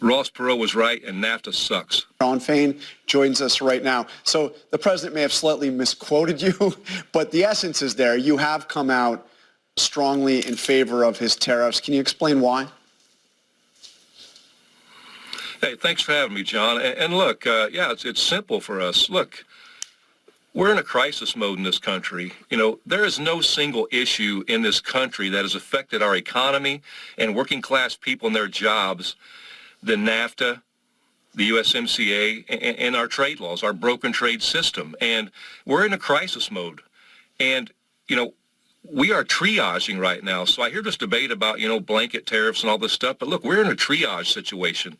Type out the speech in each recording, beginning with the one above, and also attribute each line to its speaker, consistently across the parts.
Speaker 1: Ross Perot was right, and Nafta sucks.
Speaker 2: Shawn Fain joins us right now. So the president may have slightly misquoted you, but the essence is there. You have come out strongly in favor of his tariffs. Can you explain why?
Speaker 1: Hey, thanks for having me, John. And look, yeah, it's simple for us. Look, we're in a crisis mode in this country. You know, there is no single issue in this country that has affected our economy and working class people and their jobs than NAFTA, the USMCA, and our trade laws, our broken trade system. And we're in a crisis mode. And, you know, we are triaging right now. So I hear this debate about, you know, blanket tariffs and all this stuff. But look, we're in a triage situation.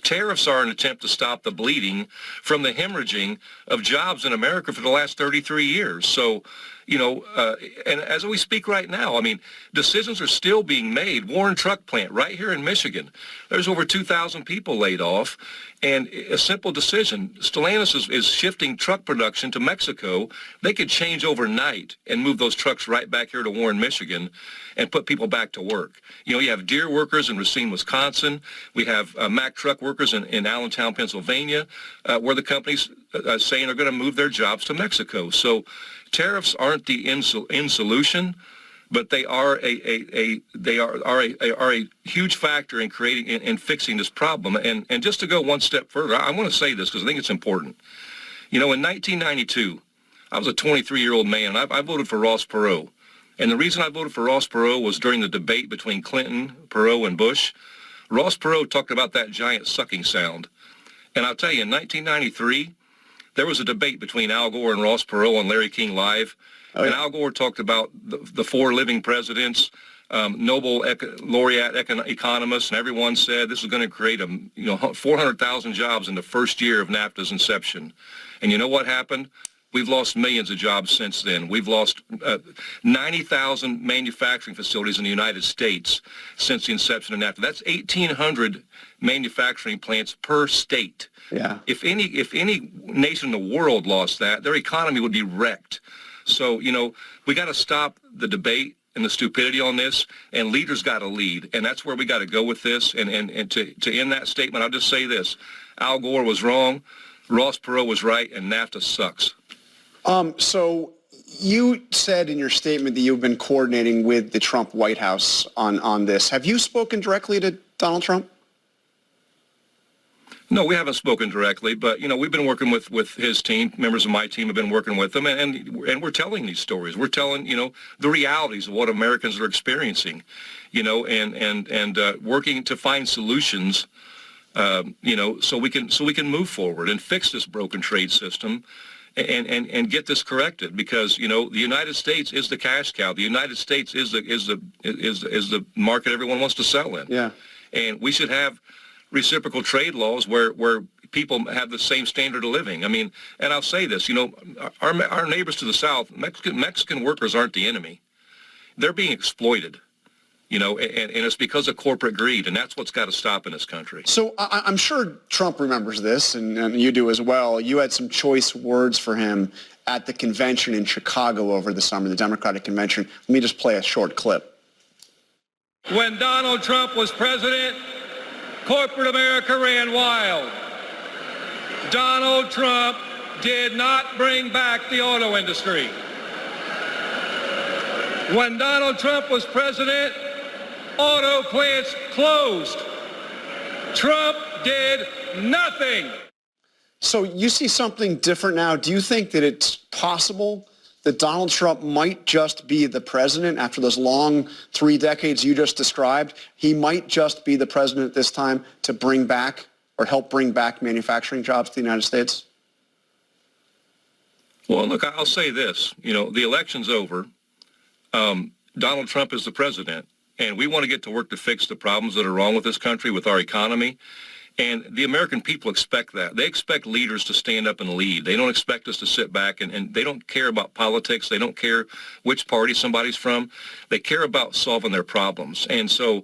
Speaker 1: Tariffs are an attempt to stop the bleeding from the hemorrhaging of jobs in America for the last 33 years. So, you know, and as we speak right now, I mean, decisions are still being made. Warren Truck Plant right here in Michigan, there's over 2,000 people laid off. And a simple decision, Stellantis is shifting truck production to Mexico. They could change overnight and move those trucks right back here to Warren, Michigan, and put people back to work. You know, you have Deere workers in Racine, Wisconsin. We have Mack truck workers in Allentown, Pennsylvania, where the companies saying are going to move their jobs to Mexico. So tariffs aren't the end solution, but they are a huge factor in creating and fixing this problem. And just to go one step further, I want to say this because I think it's important. You know, in 1992, I was a 23-year-old man, and I voted for Ross Perot. And the reason I voted for Ross Perot was during the debate between Clinton, Perot, and Bush. Ross Perot talked about that giant sucking sound. And I'll tell you, in 1993, there was a debate between Al Gore and Ross Perot on Larry King Live. Oh, yeah. And Al Gore talked about the four living presidents, Nobel laureate economists, and everyone said this is going to create 400,000 jobs in the first year of NAFTA's inception. And you know what happened? We've lost millions of jobs since then. We've lost 90,000 manufacturing facilities in the United States since the inception of NAFTA. That's 1,800 manufacturing plants per state.
Speaker 2: Yeah.
Speaker 1: If any nation in the world lost that, their economy would be wrecked. So, you know, we got to stop the debate and the stupidity on this, and leaders got to lead. And that's where we got to go with this. And to end that statement, I'll just say this. Al Gore was wrong, Ross Perot was right, and NAFTA sucks.
Speaker 2: So you said in your statement that you've been coordinating with the Trump White House on this. Have you spoken directly to Donald Trump?
Speaker 1: No, we haven't spoken directly, but, you know, we've been working with his team. Members of my team have been working with them, and we're telling these stories. We're telling, you know, the realities of what Americans are experiencing, you know, and working to find solutions, you know, so we can move forward and fix this broken trade system and get this corrected, because, you know, the United States is the cash cow. The United States is the market everyone wants to sell in.
Speaker 2: Yeah.
Speaker 1: And we should have reciprocal trade laws where people have the same standard of living. I mean, and I'll say this, you know, our neighbors to the south, Mexican workers aren't the enemy. They're being exploited, you know, and it's because of corporate greed, and that's what's got to stop in this country.
Speaker 2: So I'm sure Trump remembers this, and you do as well. You had some choice words for him at the convention in Chicago over the summer, the Democratic convention. Let me just play a short clip.
Speaker 1: When Donald Trump was president, corporate America ran wild. Donald Trump did not bring back the auto industry. When Donald Trump was president, auto plants closed. Trump did nothing.
Speaker 2: So you see something different now. Do you think that it's possible that Donald Trump might just be the president after those long 3 decades you just described? He might just be the president this time to bring back or help bring back manufacturing jobs to the United States?
Speaker 1: Well, look, I'll say this. You know, the election's over. Donald Trump is the president, and we want to get to work to fix the problems that are wrong with this country, with our economy. And the American people expect that. They expect leaders to stand up and lead. They don't expect us to sit back, and they don't care about politics. They don't care which party somebody's from. They care about solving their problems. And so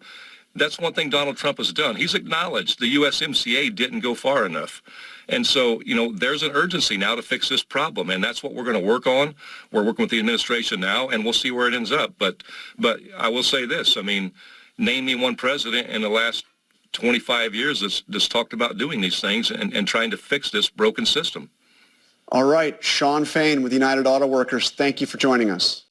Speaker 1: that's one thing Donald Trump has done. He's acknowledged the USMCA didn't go far enough. And so, you know, there's an urgency now to fix this problem, and that's what we're going to work on. We're working with the administration now, and we'll see where it ends up. But I will say this. I mean, name me one president in the last 25 years that's talked about doing these things and trying to fix this broken system.
Speaker 2: All right. Shawn Fain with United Auto Workers, thank you for joining us.